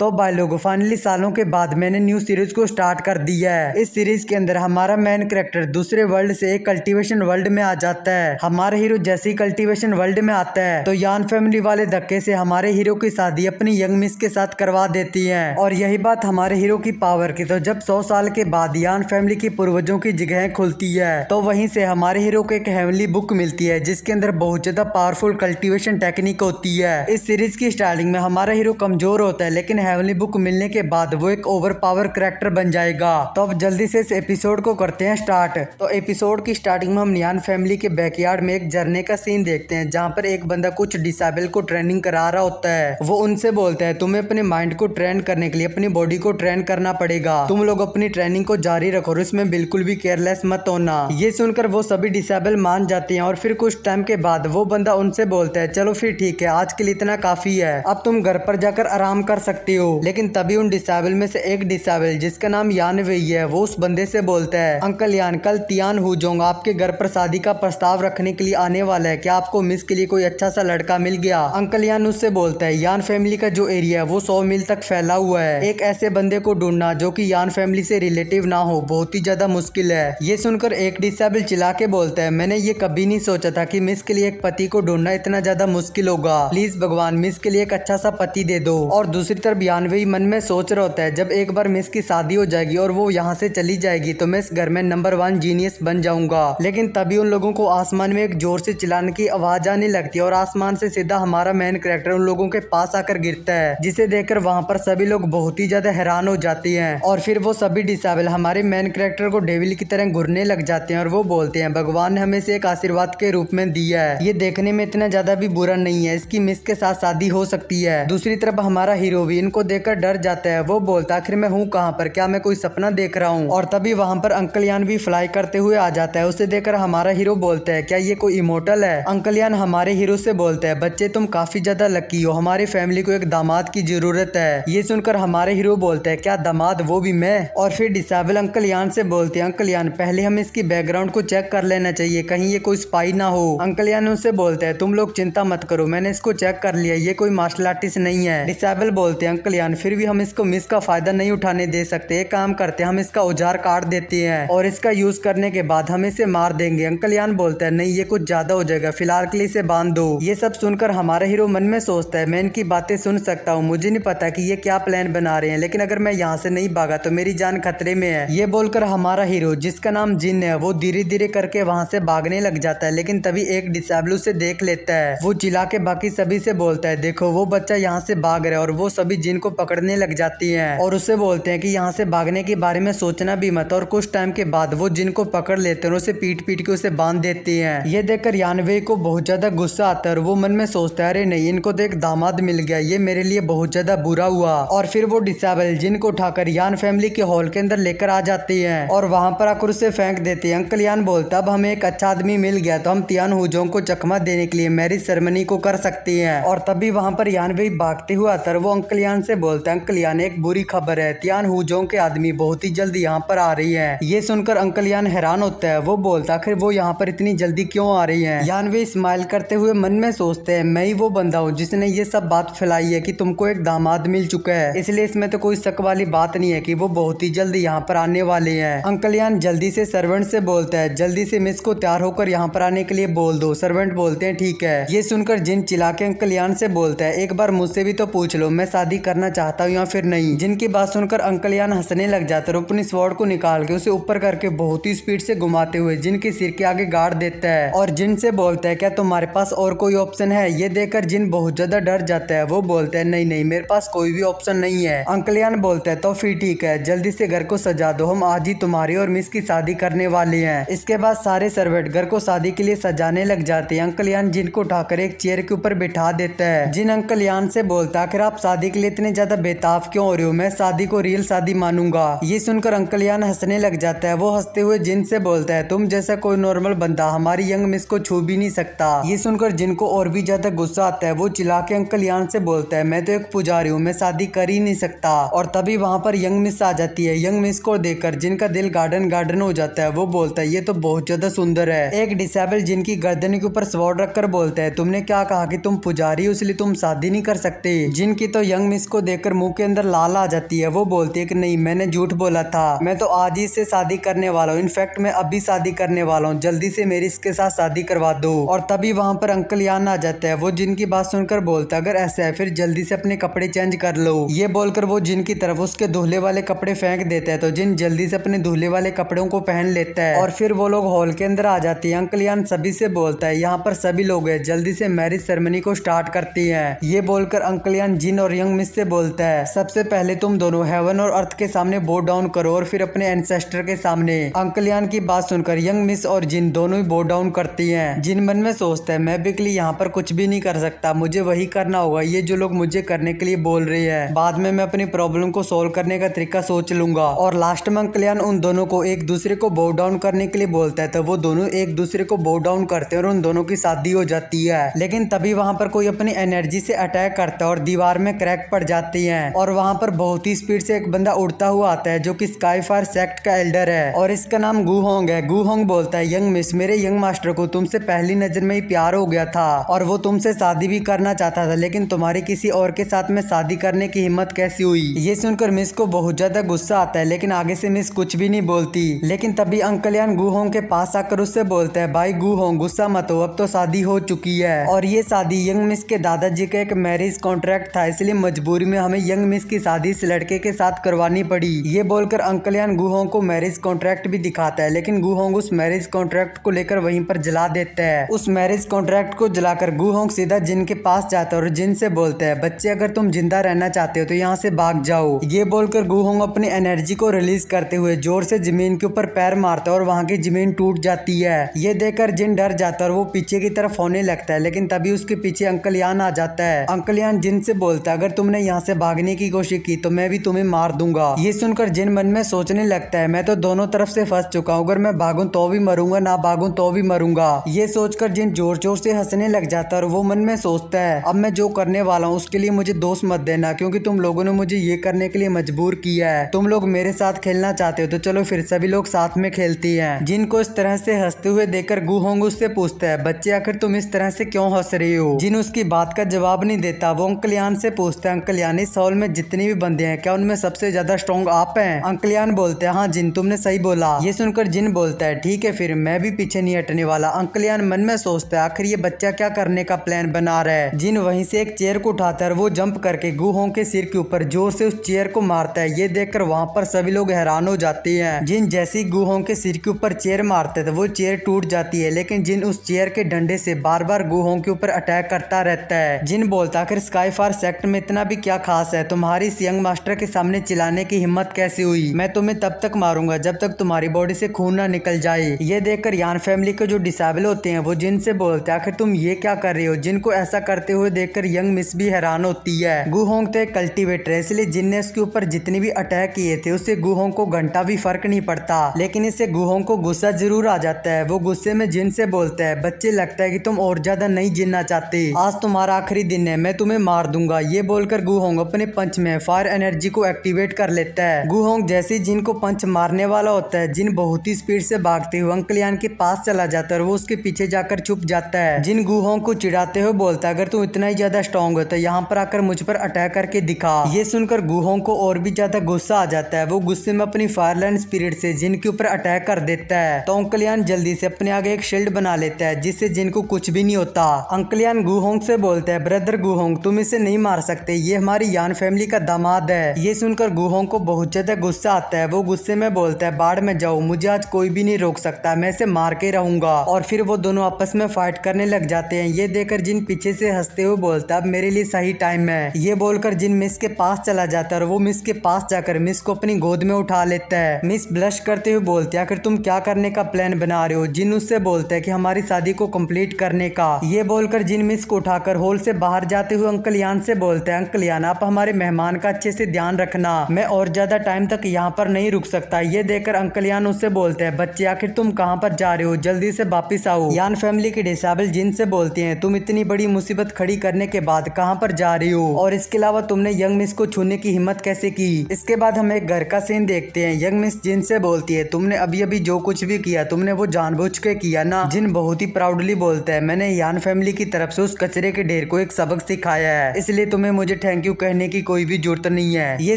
तो भाई लोगों फाइनली सालों के बाद मैंने न्यू सीरीज को स्टार्ट कर दिया है। इस सीरीज के अंदर हमारा मेन कैरेक्टर दूसरे वर्ल्ड से एक कल्टीवेशन वर्ल्ड में आ जाता है। हमारे हीरो जैसे ही कल्टीवेशन वर्ल्ड में आता है तो यान फैमिली वाले धक्के से हमारे हीरो की शादी अपनी यंग मिस के साथ करवा देती है। और यही बात हमारे हीरो की पावर की। तो जब 100 साल के बाद यान फैमिली की पूर्वजों की जगह खुलती है तो वहीं से हमारे हीरो को एक हेवनली बुक मिलती है जिसके अंदर बहुत ज्यादा पावरफुल कल्टीवेशन टेक्निक होती है। इस सीरीज की स्टार्टिंग में हमारा हीरो कमजोर होता है लेकिन हेवनली बुक मिलने के बाद वो एक ओवर पावर कैरेक्टर बन जाएगा। तो अब जल्दी से इस एपिसोड को करते हैं स्टार्ट। तो एपिसोड की स्टार्टिंग में हम नियान फैमिली के बैकयार्ड में एक झरने का सीन देखते हैं जहाँ पर एक बंदा कुछ डिसेबल को ट्रेनिंग करा रहा होता है। वो उनसे बोलता है तुम्हें अपने माइंड को ट्रेन करने के लिए अपनी बॉडी को ट्रेन करना पड़ेगा, तुम लोग अपनी ट्रेनिंग को जारी रखो और इसमें बिल्कुल भी केयरलेस मत होना। ये सुनकर वो सभी डिसेबल मान जाते हैं और फिर कुछ टाइम के बाद वो बंदा उनसे बोलता है चलो फिर ठीक है, आज के लिए इतना काफी है, अब तुम घर पर जाकर आराम कर सकते हो। लेकिन तभी उन डिसेबल में से एक डिसेबल जिसका नाम यान वेई है वो उस बंदे से बोलता है अंकल यान कल तियान हुजोंग आपके घर पर शादी का प्रस्ताव रखने के लिए आने वाला है, क्या आपको मिस के लिए कोई अच्छा सा लड़का मिल गया। अंकल यान उससे बोलता है यान फैमिली का जो एरिया है वो 100 मील तक फैला हुआ है, एक ऐसे बंदे को ढूंढना जो कि यान फैमिली से रिलेटिव ना हो बहुत ही ज्यादा मुश्किल है। ये सुनकर एक डिसेबल चिल्ला के बोलता है मैंने ये कभी नहीं सोचा था कि मिस के लिए एक पति को ढूंढना इतना ज्यादा मुश्किल होगा, प्लीज भगवान मिस के लिए एक अच्छा सा पति दे दो। और दूसरी तरफ यानवेई मन में सोच रहा होता है जब एक बार मिस की शादी हो जाएगी और वो यहाँ से चली जाएगी तो मैं इस घर में नंबर 1 जीनियस बन जाऊंगा। लेकिन तभी उन लोगों को आसमान में एक जोर से चिल्लाने की आवाज आने लगती है और आसमान से सीधा हमारा मेन कैरेक्टर उन लोगों के पास आकर गिरता है, जिसे देखकर वहाँ पर सभी लोग बहुत ही ज्यादा हैरान हो जाते हैं। और फिर वो सभी डिसेबल हमारे मेन कैरेक्टर को डेविल की तरह घुरने लग जाते हैं और वो बोलते हैं भगवान ने हमें से एक आशीर्वाद के रूप में दिया है, ये देखने में इतना ज्यादा भी बुरा नहीं है, इसकी मिस के साथ शादी हो सकती है। दूसरी तरफ हमारा हीरो भी इनको देखकर डर जाता है, वो बोलता है आखिर मैं हूँ कहाँ पर, क्या मैं कोई सपना देख रहा हूँ। और तभी वहाँ पर अंकल यान भी फ्लाई करते हुए आ जाता है, उसे देखकर हमारा हीरो बोलता है क्या ये कोई इमोर्टल है। अंकल यान हमारे हीरो से बोलता है बच्चे तुम काफी ज्यादा लकी हो, हमारी फैमिली को एक दामाद की जरूरत है। ये सुनकर हमारे हीरो बोलता है क्या दामाद, वो भी मैं। और फिर डिसेबल अंकल यान से बोलते हैं अंकल यान पहले हमें इसकी बैकग्राउंड को चेक कर लेना चाहिए, कहीं ये कोई स्पाई ना हो। अंकल यान उनसे बोलता है तुम लोग चिंता मत करो, मैंने इसको चेक कर लिया, ये कोई मार्शल आर्टिस्ट नहीं है। डिसेबल बोलते हैं अंकल यान फिर भी हम इसको मिस का फायदा नहीं उठाने दे सकते, एक काम करते हैं हम इसका औजार काट देते हैं और इसका यूज करने के बाद हम इसे मार देंगे। अंकल यान बोलता है नहीं ये कुछ ज्यादा हो जाएगा, फिलहाल के लिए इसे बांध दो। ये सब सुनकर हमारा हीरो मन में सोचता है मैं इनकी बातें सुन सकता हूँ, मुझे नहीं पता कि ये क्या प्लान बना रहे हैं, लेकिन अगर मैं यहाँ से नहीं भागा तो मेरी जान खतरे में है। ये बोलकर हमारा हीरो जिसका नाम जिन है वो धीरे धीरे करके वहाँ से भागने लग जाता है। लेकिन तभी एक डिसेबल उसे देख लेता है, वो चिल्ला के बाकी सभी से बोलता है देखो वो बच्चा यहाँ से भाग रहा है। और वो सभी जिन को पकड़ने लग जाती है और उसे बोलते हैं कि यहाँ से भागने के बारे में सोचना भी मत। और कुछ टाइम के बाद वो जिन को पकड़ लेते हैं और उसे पीट पीट के उसे बांध देते हैं। ये देखकर यानवे को बहुत ज्यादा गुस्सा आता है और वो मन में सोचता है अरे नहीं इनको तो एक दामाद मिल गया, ये मेरे लिए बहुत ज्यादा बुरा हुआ। और फिर वो डिसेबल जिन को उठाकर यान फैमिली के हॉल के अंदर लेकर आ जाती है और वहां पर आकर उसे फेंक देती है। अंकल यान बोलता अब हमें एक अच्छा आदमी मिल गया तो हम तियान हुजोंग को चकमा देने के लिए मैरिज सेरेमनी को कर सकती हैं। और तभी वहां पर यानवे भागते हुए आता है, वो अंकल यान से बोलता है अंकल यान एक बुरी खबर है, तियान हुजोंग के आदमी बहुत ही जल्दी यहाँ पर आ रही है। ये सुनकर अंकल यान हैरान होता है, वो बोलता आखिर वो यहाँ पर इतनी जल्दी क्यों आ रही है। यानवे स्माइल करते हुए मन में सोचते हैं मैं ही वो बंदा हूँ जिसने ये सब बात फैलाई है कि तुमको एक दामाद मिल चुका है, इसलिए इसमें तो कोई शक वाली बात नहीं है कि वो बहुत ही जल्दी यहाँ पर आने वाले हैं। अंकल यान जल्दी से सर्वेंट से बोलता है जल्दी से मिस को तैयार होकर यहाँ पर आने के लिए बोल दो। सर्वेंट बोलते हैं ठीक है। ये सुनकर जिन चिल्ला के अंकल यान से बोलता है एक बार मुझसे भी तो पूछ लो मैं शादी करना चाहता हूँ या फिर नहीं। जिनकी बात सुनकर अंकल यान हंसने लग जाता है और अपनी स्वॉर्ड को निकाल के उसे ऊपर करके बहुत ही स्पीड से घुमाते हुए जिन के सिर के आगे गाड़ देता है और जिन से बोलता है क्या तुम्हारे पास और कोई ऑप्शन है। ये देखकर जिन बहुत ज्यादा डर जाता है, वो बोलता है नहीं नहीं मेरे पास कोई भी ऑप्शन नहीं है। अंकल यान बोलता है तो फिर ठीक है जल्दी से घर को सजा दो, हम आज ही तुम्हारी और मिस की शादी करने वाले हैं। इसके बाद सारे सर्वेंट घर को शादी के लिए सजाने लग जाते हैं। अंकल यान जिन को उठाकर एक चेयर के ऊपर बिठा देता है। जिन अंकल यान से बोलता है आखिर आप शादी के लिए इतने ज्यादा बेताब क्यों हो रहे हो, मैं शादी को रियल शादी मानूंगा। ये सुनकर अंकल यान हंसने लग जाता है, वो हंसते हुए जिन से बोलता है तुम जैसा कोई नॉर्मल बंदा हमारी यंग मिस को छू भी नहीं सकता। ये सुनकर जिनको और भी ज्यादा गुस्सा आता है, वो चिल्ला के अंकल यान से बोलता है मैं तो एक पुजारी हूँ, मैं शादी कर ही नहीं सकता। और तभी वहाँ पर यंग मिस आ जाती है। यंग मिस को देखकर जिनका दिल गार्डन गार्डन हो जाता है, वो बोलता है ये तो बहुत ज्यादा सुंदर है। एक डिसेबल जिनकी गर्दन के ऊपर स्वॉर्ड रखकर बोलता है तुमने क्या कहा कि तुम पुजारी हो इसलिए तुम शादी नहीं कर सकते। जिनकी तो यंग मिस मिस को देखकर मुंह के अंदर लाल आ जाती है। वो बोलती है कि नहीं, मैंने झूठ बोला था, मैं तो आज ही इससे शादी करने वाला हूँ। इनफैक्ट मैं अभी शादी करने वाला हूँ, जल्दी से मेरी इसके साथ शादी करवा दो। और तभी वहाँ पर अंकल यान आ जाता है। वो जिन की बात सुनकर बोलता है अगर ऐसा है फिर जल्दी से अपने कपड़े चेंज कर लो। ये बोलकर वो जिन की तरफ उसके धुले वाले कपड़े फेंक देता है तो जिन जल्दी से अपने धुले वाले कपड़ों को पहन लेता है और फिर वो लोग हॉल के अंदर आ जाती है। अंकल यान सभी से बोलता है यहाँ पर सभी लोग हैं, जल्दी से मैरिज सेरेमनी को स्टार्ट करती है। ये बोलकर अंकल यान जिन और यंग मिस से बोलता है सबसे पहले तुम दोनों हेवन और अर्थ के सामने बो डाउन करो और फिर अपने एंसेस्टर के सामने। अंकल यान की बात सुनकर यंग मिस और जिन दोनों ही बो डाउन करती हैं। जिन मन में सोचता है मैं भी के लिए यहाँ पर कुछ भी नहीं कर सकता, मुझे वही करना होगा ये जो लोग मुझे करने के लिए बोल रहे हैं, बाद में मैं अपनी प्रॉब्लम को सोल्व करने का तरीका सोच लूंगा। और लास्ट में अंकल यान उन दोनों को एक दूसरे को बो डाउन करने के लिए बोलता है तो वो दोनों एक दूसरे को बो डाउन करते हैं और उन दोनों की शादी हो जाती है। लेकिन तभी वहाँ पर कोई अपनी एनर्जी से अटैक करता है और दीवार में क्रैक पड़ जाती है और वहाँ पर बहुत ही स्पीड से एक बंदा उड़ता हुआ आता है जो कि स्काईफायर सेक्ट का एल्डर है और इसका नाम गूहोंग है। गूहोंग बोलता है यंग मिस, मेरे यंग मास्टर को तुमसे पहली नजर में ही प्यार हो गया था और वो तुमसे शादी भी करना चाहता था, लेकिन तुम्हारी किसी और के साथ में शादी करने की हिम्मत कैसी हुई। ये सुनकर मिस को बहुत ज्यादा गुस्सा आता है लेकिन आगे से मिस कुछ भी नहीं बोलती। लेकिन तभी अंकल यान गूहोंग के पास आकर उससे बोलता है भाई गूहोंग गुस्सा मत हो, अब तो शादी हो चुकी है और ये शादी यंग मिस के दादाजी का एक मैरिज कॉन्ट्रैक्ट था, इसलिए मजबूरी में हमें यंग मिस की शादी इस लड़के के साथ करवानी पड़ी। ये बोलकर अंकल यान गूहोंग को मैरिज कॉन्ट्रैक्ट भी दिखाता है लेकिन गूहोंग उस मैरिज कॉन्ट्रैक्ट को लेकर वहीं पर जला देता है। उस मैरिज कॉन्ट्रैक्ट को जलाकर गूहोंग सीधा जिन के पास जाता है और जिन से बोलता है बच्चे अगर तुम जिंदा रहना चाहते हो तो यहाँ से भाग जाओ। ये बोलकर गूहोंग अपनी एनर्जी को रिलीज करते हुए जोर से जमीन के ऊपर पैर मारता है और वहाँ की जमीन टूट जाती है। ये देखकर जिन डर जाता है और वो पीछे की तरफ होने लगता है लेकिन तभी उसके पीछे अंकल यान आ जाता है। अंकल यान जिन से बोलता है अगर तुमने यहाँ से भागने की कोशिश की तो मैं भी तुम्हें मार दूंगा। ये सुनकर जिन मन में सोचने लगता है मैं तो दोनों तरफ से फंस चुका हूँ, अगर मैं भागूं तो भी मरूंगा, ना भागूं तो भी मरूंगा। ये सोचकर जिन जोर जोर से हंसने लग जाता है और वो मन में सोचता है अब मैं जो करने वाला हूँ उसके लिए मुझे दोष मत देना क्योंकि तुम लोगों ने मुझे ये करने के लिए मजबूर किया है। तुम लोग मेरे साथ खेलना चाहते हो तो चलो फिर सभी लोग साथ में खेलती हैं। जिनको इस तरह से हंसते हुए देखकर गूहोंग उससे पूछता है बच्चे आखिर तुम इस तरह से क्यों हंस रही हो। जिन उसकी बात का जवाब नहीं देता। वो अंकल यान से पूछता है अंकल यान इस हॉल में जितने भी बंदे हैं क्या उनमें सबसे ज्यादा स्ट्रॉन्ग आप हैं। अंकल यान बोलते हैं हाँ जिन तुमने सही बोला। ये सुनकर जिन बोलता है ठीक है फिर मैं भी पीछे नहीं हटने वाला। अंकल यान मन में सोचता है आखिर ये बच्चा क्या करने का प्लान बना रहा है। जिन वहीं से एक चेयर को उठाता है और वो जंप करके गूहोंग के सिर के ऊपर जोर से उस चेयर को मारता है। ये देखकर वहाँ पर सभी लोग हैरान हो जाते हैं। जिन जैसे ही गूहोंग के सिर के ऊपर चेयर मारते थे वो चेयर टूट जाती है लेकिन जिन उस चेयर के डंडे से बार बार गूहोंग के ऊपर अटैक करता रहता है। जिन बोलता आखिर स्काईफायर सेक्ट में इतना भी क्या खास है, तुम्हारी इस यंग मास्टर के सामने चिल्लाने की हिम्मत कैसे हुई। मैं तुम्हें तब तक मारूंगा जब तक तुम्हारी बॉडी से खून ना निकल जाए। ये देखकर यान फैमिली के जो डिसेबल होते हैं वो जिन से बोलते हैं आखिर तुम ये क्या कर रहे हो। जिन को ऐसा करते हुए देखकर यंग मिस भी हैरान होती है। गूहोंग तो एक कल्टीवेटर है इसलिए जिन ने उसके ऊपर जितने भी अटैक किए थे उससे गूहोंग को घंटा भी फर्क नहीं पड़ता, लेकिन इससे गूहोंग को गुस्सा जरूर आ जाता है। वो गुस्से में जिन से बोलता है बच्चे लगता है कि तुम और ज्यादा नहीं जीना चाहते, आज तुम्हारा आखिरी दिन है, मैं तुम्हें मार दूंगा। ये बोलकर गूहोंग अपने पंच में फायर एनर्जी को एक्टिवेट कर लेता है। गूहोंग जैसे ही जिन को पंच मारने वाला होता है जिन बहुत ही स्पीड से भागते हुए अंकल यान के पास चला जाता है और वो उसके पीछे जाकर छुप जाता है। जिन गूहोंग को चिढ़ाते हुए बोलता है अगर तू इतना ही ज्यादा स्ट्रॉन्ग हो तो यहाँ पर आकर मुझ पर अटैक करके दिखा। ये सुनकर गूहोंग को और भी ज्यादा गुस्सा आ जाता है। वो गुस्से में अपनी फायरलैंड स्पिरिट से जिन के ऊपर अटैक कर देता है तो अंकल यान जल्दी से अपने आगे एक शील्ड बना लेता है जिससे जिन को कुछ भी नहीं होता। अंकल यान गूहोंग से बोलता है ब्रदर गूहोंग तुम इसे नहीं मार सकते, ये हमारी यान फैमिली का दामाद है। ये सुनकर गूहोंग को बहुत ज्यादा गुस्सा आता है। वो गुस्से में बोलता है बाढ़ में जाओ, मुझे आज कोई भी नहीं रोक सकता, मैं इसे मार के रहूंगा। और फिर वो दोनों आपस में फाइट करने लग जाते हैं। ये देखकर जिन पीछे से हंसते हुए बोलता है अब मेरे लिए सही टाइम है। ये बोलकर जिन मिस के पास चला जाता है और वो मिस के पास जाकर मिस को अपनी गोद में उठा लेता है। मिस ब्लश करते हुए बोलती है आखिर तुम क्या करने का प्लान बना रहे हो। जिन उससे बोलता है कि हमारी शादी को कंप्लीट करने का। ये बोलकर जिन मिस को उठाकर हॉल से बाहर जाते हुए अंकल यान से बोलते हैं अंकल यान आप हमारे मेहमान का अच्छे से ध्यान रखना, मैं और ज्यादा टाइम तक यहाँ पर नहीं रुक सकता। ये देखकर अंकल यान उससे बोलते हैं बच्चे आखिर तुम कहाँ पर जा रहे हो, जल्दी से वापिस आओ। यान फैमिली की डिसेबल जिन से बोलती है तुम इतनी बड़ी मुसीबत खड़ी करने के बाद कहाँ पर जा रही हो और इसके अलावा तुमने यंग मिस को छूने की हिम्मत कैसे की। इसके बाद हम एक घर का सीन देखते हैं। यंग मिस जिन से बोलती है तुमने अभी अभी जो कुछ भी किया तुमने वो जानबूझ के किया ना। जिन बहुत ही प्राउडली बोलता है मैंने यान फैमिली की तरफ से उस कचरे के ढेर को एक सबक सिखाया है, इसलिए तुम्हें मुझे थैंक यू कहने की कोई भी जरूरत नहीं है। ये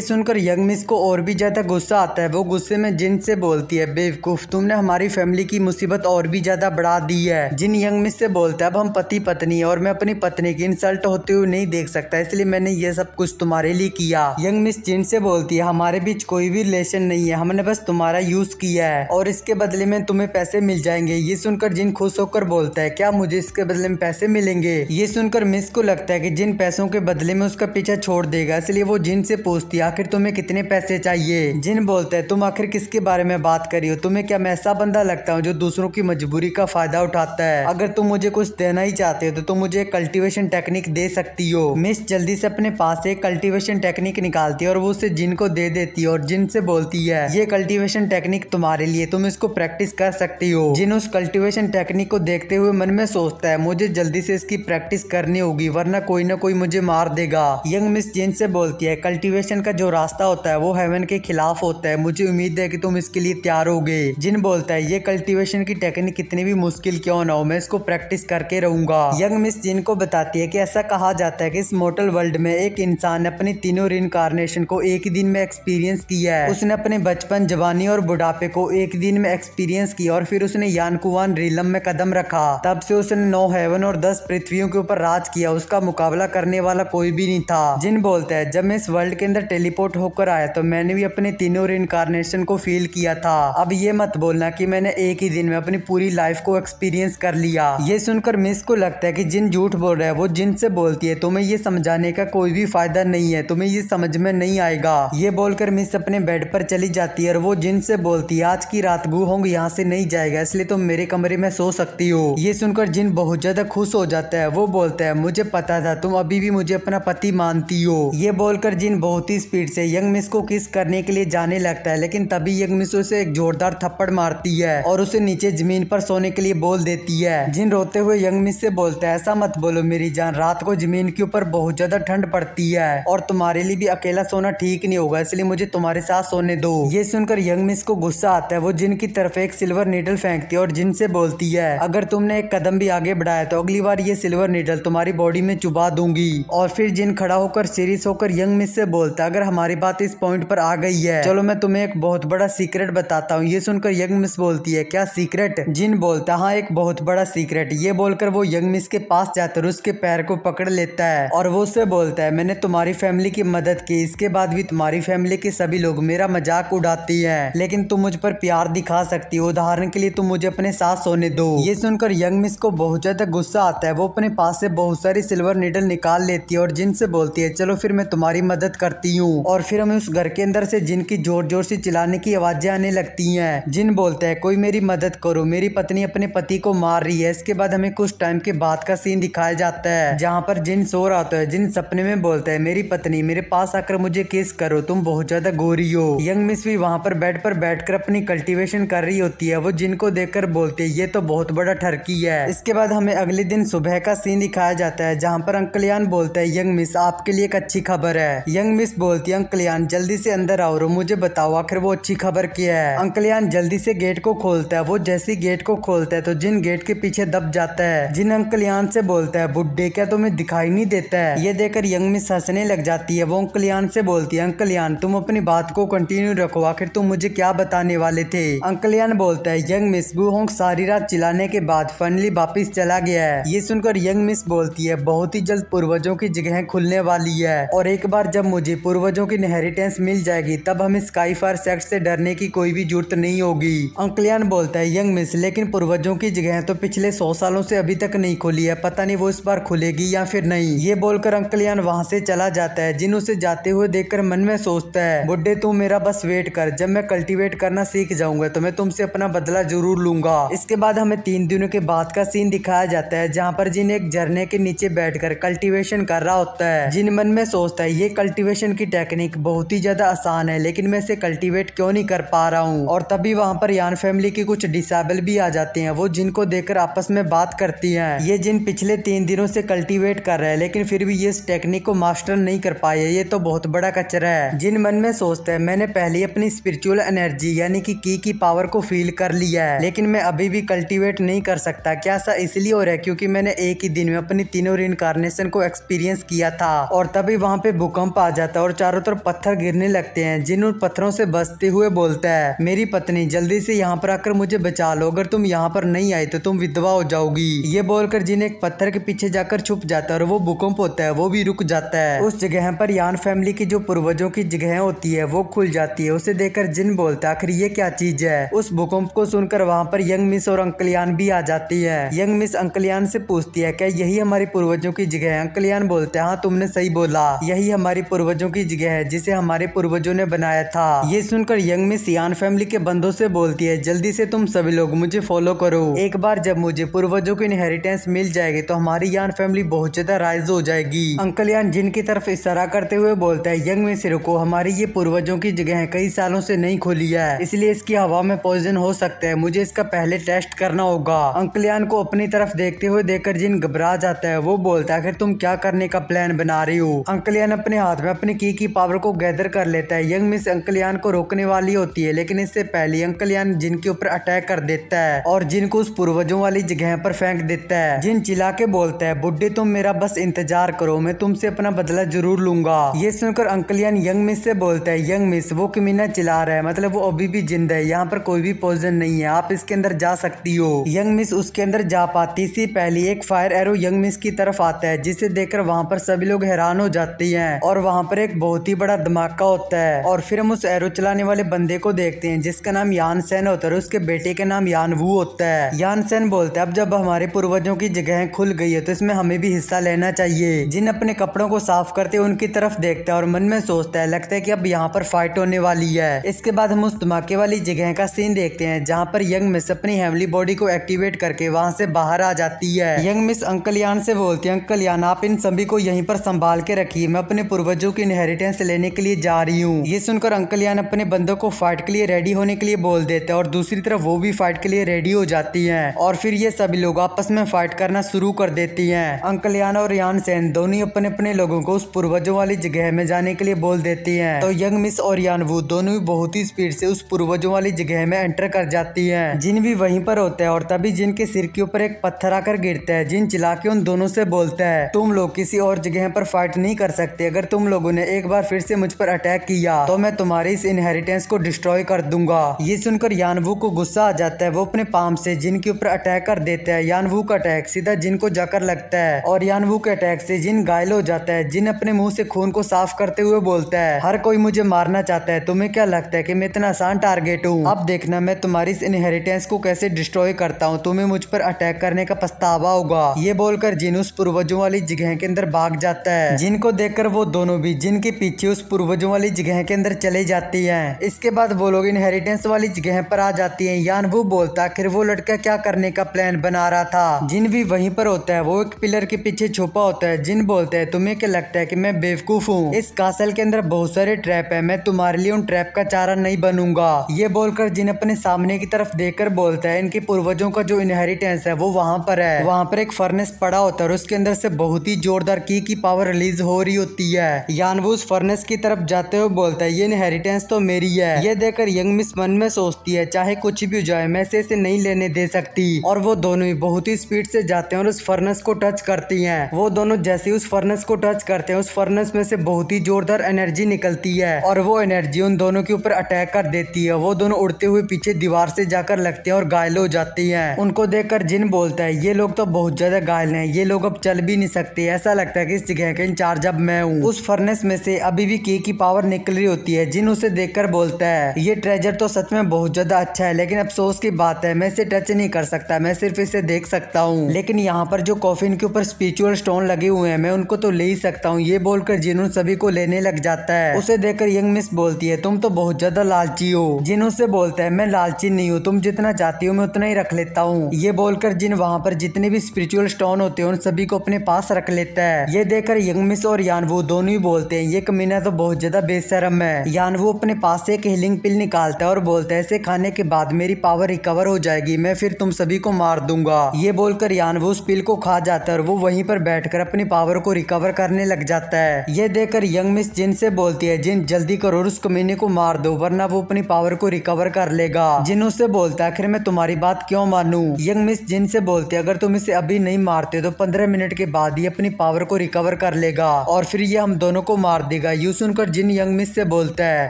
सुनकर यंग मिस को और भी ज्यादा गुस्सा आता है। वो गुस्से में जिन से बोलती है, बेवकूफ, तुमने हमारी फैमिली की मुसीबत और भी ज्यादा बढ़ा दी है। जिन यंग मिस से बोलता है, अब हम पति पत्नी है और मैं अपनी पत्नी की इंसल्ट होते हुए नहीं देख सकता, इसलिए मैंने ये सब कुछ तुम्हारे लिए किया। यंग मिस जिन से बोलती है, हमारे बीच कोई भी रिलेशन नहीं है, हमने बस तुम्हारा यूज किया है और इसके बदले में तुम्हें पैसे मिल जाएंगे। ये सुनकर जिन खुश होकर बोलता है, क्या मुझे इसके बदले में पैसे मिलेंगे? ये सुनकर मिस को लगता है कि जिन पैसों के बदले में उसका पीछा छोड़ देगा, इसलिए वो जिन से पूछती है, आखिर तुम्हें कितने पैसे चाहिए? जिन बोलता है, तुम आखिर किसके बारे में बात कर रही हो? तुम्हें क्या मैं ऐसा बंदा लगता हूँ जो दूसरों की मजबूरी का फायदा उठाता है? अगर तुम मुझे कुछ देना ही चाहते हो तो तुम मुझे एक कल्टीवेशन टेक्निक दे सकती हो। मिस जल्दी से अपने पास एक कल्टीवेशन टेक्निक निकालती है और वो उसे जिन को दे देती है और जिन से बोलती है, ये कल्टीवेशन टेक्निक तुम्हारे लिए, तुम इसको प्रैक्टिस कर सकती हो। जिन उस कल्टीवेशन टेक्निक को देखते हुए मन में सोचता है, मुझे जल्दी से इसकी प्रैक्टिस करनी होगी वरना कोई ना कोई मुझे मार देगा। यंग मिस जिन से बोलती है, कल्टीवेशन का जो रास्ता होता है वो हेवन के खिलाफ होता है, मुझे उम्मीद है कि तुम इसके लिए तैयार होगे। जिन बोलता है, ये कल्टीवेशन की टेक्निक कितनी भी मुश्किल क्यों ना हो, मैं इसको प्रैक्टिस करके रहूंगा। यंग मिस जिन को बताती है कि ऐसा कहा जाता है कि इस मोर्टल वर्ल्ड में एक इंसान अपनी तीनों रिइंकार्नेशन को एक ही दिन में एक्सपीरियंस किया है। उसने अपने बचपन, जवानी और बुढ़ापे को एक दिन में एक्सपीरियंस किया और फिर उसने यानकुवान रीलम में कदम रखा। तब से उसने 9 हेवन और 10 पृथ्वियों के ऊपर राज किया। उसका मुकाबला करने वाला कोई भी नहीं था। जिन बोलता है, जब मैं इस वर्ल्ड के अंदर टेलीपोर्ट होकर आया तो मैंने भी अपने तीनों रिइंकार्नेशन को फील किया था। अब ये मत बोलना कि मैंने एक ही दिन में अपनी पूरी लाइफ को एक्सपीरियंस कर लिया। ये सुनकर मिस को लगता है कि जिन झूठ बोल रहा है। वो जिन से बोलती है, तुम्हें ये समझाने का कोई भी फायदा नहीं है, तुम्हें ये समझ में नहीं आएगा। ये बोलकर मिस अपने बेड पर चली जाती है और वो जिन से बोलती है, आज की रात गूहोंग यहाँ से नहीं जाएगा, इसलिए तुम मेरे कमरे में सो सकती हो। ये सुनकर जिन बहुत ज्यादा खुश हो जाता है। वो बोलता है, मुझे पता था तुम अभी भी मुझे अपना पति मानती हो। ये बोलकर जिन बहुत ही स्पीड से यंग मिस को किस करने के लिए जाने लगता है, लेकिन तभी यंग मिस उसे एक जोरदार थप्पड़ मारती है और उसे नीचे जमीन पर सोने के लिए बोल देती है। जिन रोते हुए यंग मिस से बोलता है, ऐसा मत बोलो मेरी जान, रात को जमीन के ऊपर बहुत ज्यादा ठंड पड़ती है और तुम्हारे लिए भी अकेला सोना ठीक नहीं होगा, इसलिए मुझे तुम्हारे साथ सोने दो। ये सुनकर यंग मिस को गुस्सा आता है। वो जिन की तरफ एक सिल्वर नीडल फेंकती है और जिन से बोलती है, अगर तुमने एक कदम भी आगे बढ़ाया तो अगली बार ये सिल्वर नीडल तुम्हारी बॉडी में चुबा दूंगी। और फिर जिन खड़ा होकर सीरियस होकर यंग मिस से बोलता है, अगर हमारी बात इस पॉइंट पर आ गई है, चलो मैं तुम्हें एक बहुत बड़ा सीक्रेट बताता हूँ। ये सुनकर यंग मिस बोलती है, क्या सीक्रेट? जिन बोलता है, हाँ एक बहुत बड़ा सीक्रेट। ये बोलकर वो यंग मिस के पास जाकर उसके पैर को पकड़ लेता है और वो उससे बोलता है, मैंने तुम्हारी फैमिली की मदद की, इसके बाद भी तुम्हारी फैमिली के सभी लोग मेरा मजाक उड़ाती है, लेकिन तुम मुझ पर प्यार दिखा सकती हो, उदाहरण के लिए तुम मुझे अपने साथ सोने दो। ये सुनकर यंग मिस को बहुत ज्यादा गुस्सा आता है। वो अपने पास से बहुत सारी सिल्वर नीडल निकाल लेती है और जिन से बोलती है, चलो फिर मैं तुम्हारी मदद करती हूँ। और फिर हमें उस घर के अंदर से जिन की जोर जोर से चिल्लाने की आवाजें आने लगती हैं। जिन बोलता है, कोई मेरी मदद करो, मेरी पत्नी अपने पति को मार रही है। इसके बाद हमें कुछ टाइम के बाद का सीन दिखाया जाता है जहाँ पर जिन सो रहा होता है। जिन सपने में बोलता है, मेरी पत्नी मेरे पास आकर मुझे किस करो, तुम बहुत ज्यादा गोरी हो। यंग मिस भी वहाँ पर बेड पर बैठकर अपनी कल्टीवेशन कर रही होती है। वो जिन को देखकर बोलते है, ये तो बहुत बड़ा ठरकी है। इसके बाद हमें अगले दिन सुबह का सीन दिखाया जाता है जहाँ पर अंकल यान बोलता है, यंग मिस आपके लिए एक अच्छी खबर है। यंग मिस बोलती है, अंकल यान जल्दी से अंदर आओ, मुझे बताओ आखिर वो अच्छी खबर क्या है। अंकल यान जल्दी से गेट को खोलता है। वो जैसे गेट को खोलता है तो जिन गेट के पीछे दब जाता है। जिन अंकल यान से बोलता है, बुड्ढे क्या तुम्हें दिखाई नहीं देता है? ये देखकर यंग मिस हंसने लग जाती है। वो अंकल यान से बोलती है, अंकल यान तुम अपनी बात को कंटिन्यू रखो, आखिर तुम मुझे क्या बताने वाले थे? अंकल यान बोलता है, यंग मिस गूहोंग सारी रात चिल्लाने के बाद फाइनली वापिस चला गया है। ये सुनकर यंग मिस बोलती है, बहुत ही जल्द पूर्वजों की जगह खुलने वाली है और एक बार जब मुझे पूर्वजों की इनहेरिटेंस मिल जाएगी तब हमें स्काईफायर सेक्ट से डरने की कोई भी जरूरत नहीं होगी। अंकल यान बोलता है, यंग मिस लेकिन पूर्वजों की जगह तो पिछले 100 सालों से अभी तक नहीं खुली है, पता नहीं वो इस बार खुलेगी या फिर नहीं। ये बोलकर अंकल यान वहाँ से चला जाता है। जिन उसे जाते हुए देखकर मन में सोचता है, बुड्ढे तू मेरा बस वेट कर, जब मैं कल्टीवेट करना सीख जाऊंगा तो मैं तुमसे अपना बदला जरूर लूंगा। इसके बाद हमें 3 दिनों के बाद का सीन दिखाया जाता है जहाँ पर जिन एक झरने के नीचे बैठकर कल्टीवेशन कर रहा होता है। जिन मन में सोचता है, ये कल्टीवेशन की टेक्निक बहुत ही ज्यादा आसान है, लेकिन मैं इसे कल्टीवेट क्यों नहीं कर पा रहा हूँ। और तभी वहाँ पर यान फैमिली की कुछ डिसेबल भी आ जाते हैं। वो जिन को देखकर आपस में बात करती हैं। ये जिन पिछले 3 दिनों से कल्टीवेट कर रहे हैं लेकिन फिर भी ये इस टेक्निक को मास्टर नहीं कर पाए, ये तो बहुत बड़ा कचरा है। जिन मन में सोचता है, मैंने पहले अपनी स्पिरिचुअल एनर्जी यानी कि की पावर को फील कर लिया है, लेकिन मैं अभी भी कल्टीवेट नहीं कर सकता। क्या ऐसा इसलिए हो रहा है क्योंकि मैंने एक ही दिन में अपनी तीनों रिइंकार्नेशन को एक्सपीरियंस किया था? और तभी वहाँ पे भूकंप आ जाता है और चारों तरफ पत्थर गिरने लगते हैं। जिन उन पत्थरों से बचते हुए बोलता है, मेरी पत्नी जल्दी से यहाँ पर आकर मुझे बचा लो, अगर तुम यहाँ पर नहीं आई तो तुम विधवा हो जाओगी। ये बोलकर जिन एक पत्थर के पीछे जाकर छुप जाता है और वो भूकंप होता है वो भी रुक जाता है। उस जगह पर यान फैमिली की जो पूर्वजों की जगह होती है वो खुल जाती है। उसे देखकर जिन बोलता है, आखिर ये क्या चीज है। उस भूकंप को सुनकर वहाँ पर यंग मिस और अंकल यान भी आ जाती है। यंग मिस अंकल यान से पूछती है, क्या यही हमारी पूर्वजों की जगह है। अंकल यान बोलते हैं, हाँ तुमने सही बोला, यही हमारी पूर्वजों की जगह है जिसे हमारे पूर्वजों ने बनाया था। ये सुनकर यंग मिस यान फैमिली के बंदों से बोलती है, जल्दी से तुम सभी लोग मुझे फॉलो करो। एक बार जब मुझे पूर्वजों की इनहेरिटेंस मिल जाएगी तो हमारी यान फैमिली बहुत ज्यादा राइज हो जाएगी। अंकल यान जिन की तरफ इशारा करते हुए बोलता है, यंग मिस रुको, हमारी ये पूर्वजों की जगह है, कई सालों से नहीं खोली है, इसलिए इसकी हवा में पॉइजन हो सकता है, मुझे इसका पहले टेस्ट करना होगा। अंकल यान को अपनी तरफ देखते हुए देखकर जिन घबरा जाता है। वो बोलता है, तुम क्या करने का प्लान बना रही हो। अंकल यान अपने हाथ में अपनी की पावर को गैदर कर लेता है। यंग मिस अंकल यान को रोकने वाली होती है, लेकिन इससे पहले अंकल यान जिन के ऊपर अटैक कर देता है और जिन को उस पूर्वजों वाली जगह पर फेंक देता है। जिन चिल्ला के बोलता है, बुड्ढे तुम मेरा बस इंतजार करो, मैं तुमसे अपना बदला जरूर लूंगा। ये सुनकर अंकल यान यंग मिस से बोलता है, यंग मिस वो कमीना चिल्ला रहा है, मतलब वो अभी भी जिंदा है, यहाँ पर कोई भी पॉइजन नहीं है, आप इसके अंदर जा सकती हो। यंग मिस उसके अंदर जा पाती सी पहले एक फायर एरो यंग मिस की तरफ आता है, जिसे देखकर वहाँ पर सभी लोग हैरान हो जाते हैं और वहाँ पर एक बहुत ही बड़ा धमाका होता है। और फिर हम उस एरो चलाने वाले बंदे को देखते हैं जिसका नाम यान सेन होता है और उसके बेटे का नाम यान वू होता है। यान सेन बोलता है, अब जब हमारे पूर्वजों की जगह खुल गई है तो इसमें हमें भी हिस्सा लेना चाहिए। जिन अपने कपड़ों को साफ करते हुए उनकी तरफ देखता है और मन में सोचता है, लगता है कि अब यहाँ पर फाइट होने वाली है। इसके बाद हम उस धमाके वाली जगह का सीन देखते हैं जहाँ पर यंग मिस अपनी हेवली बॉडी को एक्टिवेट करके वहाँ से बाहर आ जाती है। यंग मिस अंकल यान से बोलती है, अंकल यान आप इन सभी को यहीं पर संभाल के रखिए, मैं अपने पूर्वजों की इनहेरिटेंस लेने के लिए जा रही हूँ। ये सुनकर अंकल यान अपने बंदों को फाइट के लिए रेडी होने के लिए बोल देते हैं और दूसरी तरफ वो भी फाइट के लिए रेडी हो जाती है और फिर ये सभी लोग आपस में फाइट करना शुरू कर देती हैं। अंकल यान और यान सेन दोनों अपने अपने लोगों को उस पूर्वजों वाली जगह में जाने के लिए बोल देती हैं। तो यंग मिस और यान वू दोनों भी बहुत ही स्पीड से उस पूर्वजों वाली जगह में एंटर कर जाती हैं। जिन भी वहीं पर होता है और तभी जिन के सिर के ऊपर एक पत्थर आकर गिरता है। जिन चिल्ला के उन दोनों से बोलता है, तुम लोग किसी और जगह पर फाइट नहीं कर सकते, अगर तुम लोगों ने एक बार फिर से मुझ पर अटैक किया तो मैं तुम्हारी इस इनहेरिटेंस को डिस्ट्रॉय कर दूंगा। ये सुनकर यान वू को गुस्सा आ जाता है, वो अपने पाम से जिन के ऊपर अटैक कर देता है। यान वू का अटैक सीधा जिन को जाकर लगता है और यान वू के अटैक से जिन घायल हो जाता है। जिन अपने मुंह से खून को साफ करते हुए बोलता है, हर कोई मुझे मारना चाहता है, तुम्हें क्या लगता है कि मैं इतना आसान टारगेट हूँ। अब देखना मैं तुम्हारी इस इनहेरिटेंस को कैसे डिस्ट्रॉय करता हूँ, तुम्हें मुझ पर अटैक करने का पछतावा होगा। ये बोलकर जिन उस पूर्वजों वाली जगह के अंदर भाग जाता है। जिन को देखकर वो दोनों भी जिन के पीछे उस पूर्वजों वाली जगह के अंदर चले जाती हैं। इसके बाद वो लोग इनहेरिटेंस वाली जगह पर आ जाती हैं। यान वो बोलता है, आखिर वो लड़का क्या करने का प्लान बना रहा था। जिन भी वहीं पर होता है, वो एक पिलर के पीछे छुपा होता है। जिन बोलता है, तुम्हें क्या लगता है कि मैं बेवकूफ हूँ, इस कासल के अंदर बहुत सारे ट्रैप है, मैं तुम्हारे लिए उन ट्रैप का चारा नहीं बनूंगा। ये बोलकर जिन अपने सामने की तरफ देखकर बोलता है, इनके पूर्वजों का जो इनहेरिटेंस है वो वहाँ पर है। वहाँ पर एक फर्नेस पड़ा होता है और उसके अंदर से बहुत ही जोरदार की पावर रिलीज हो रही होती है। यान वो उस फर्नेस की तरफ जाते हुए बोलता है, ये इनहेरिटेंस तो मेरी है। ये देखकर यंग मिस मन में सोचती है, चाहे कुछ भी हो जाए मैं इसे नहीं लेने दे सकती। और वो दोनों ही बहुत ही स्पीड से जाते हैं और उस फर्नेस को टच करती हैं। वो दोनों जैसे ही उस फर्नेस को टच करते हैं, उस फर्नेस में से बहुत ही जोरदार एनर्जी निकलती है और वो एनर्जी उन दोनों के ऊपर अटैक कर देती है। वो दोनों उड़ते हुए पीछे दीवार से जाकर लगते हैं और घायल हो जाती हैं। उनको देखकर जिन बोलता है, ये लोग तो बहुत ज्यादा घायल हैं, ये लोग अब चल भी नहीं सकते, ऐसा लगता है कि इस जगह का इंचार्ज अब मैं हूँ। उस फर्नेस में से अभी भी की पावर निकल रही होती है। जिन उसे देखकर बोलता है, ये ट्रेजर तो सच में बहुत ज्यादा अच्छा है, लेकिन अफसोस की बात है मैं इसे टच नहीं कर सकता, मैं सिर्फ इसे देख सकता हूँ। लेकिन यहाँ पर जो कॉफिन के ऊपर स्पिरिचुअल स्टोन लगे हुए हैं, मैं उनको तो ले ही सकता हूँ। ये बोलकर जिन उन सभी को लेने लग जाता है। उसे देखकर यंग मिस बोलती है, तुम तो बहुत ज्यादा लालची हो। जिन उसे बोलता है, मैं लालची नहीं हूँ, तुम जितना चाहती हो मैं उतना ही रख लेता हूँ। ये बोलकर जिन वहाँ पर जितने भी स्पिरिचुअल स्टोन होते हैं उन सभी को अपने पास रख लेता है। ये देखकर यंग मिस और यानवू दोनों ही बोलते हैं, ये कमीना तो बहुत ज्यादा बेशर्म है। यानवू अपने पास से एक हीलिंग पिल निकालता है और बोलता है, इसे खाने के बाद मेरी पावर रिकवर हो जाएगी, मैं फिर तुम सभी को मार दूंगा। ये बोलकर यानवू उस पिल को खा जाता है और वो वहीं पर बैठकर अपनी पावर को रिकवर करने लग जाता है। ये देखकर यंग मिस जिन से बोलती है, जिन जल्दी करो और उस कमीने को मार दो वरना वो अपनी पावर को रिकवर कर लेगा। जिन उससे बोलता है, आखिर मैं तुम्हारी बात क्यों मानूं। यंग मिस जिन से बोलती है, अगर तुम इसे अभी नहीं मारते तो 15 मिनट के बाद ही अपनी पावर को रिकवर कर लेगा और फिर ये हम दोनों को मार देगा। यूं सुनकर जिन यंग मिस से बोलता है,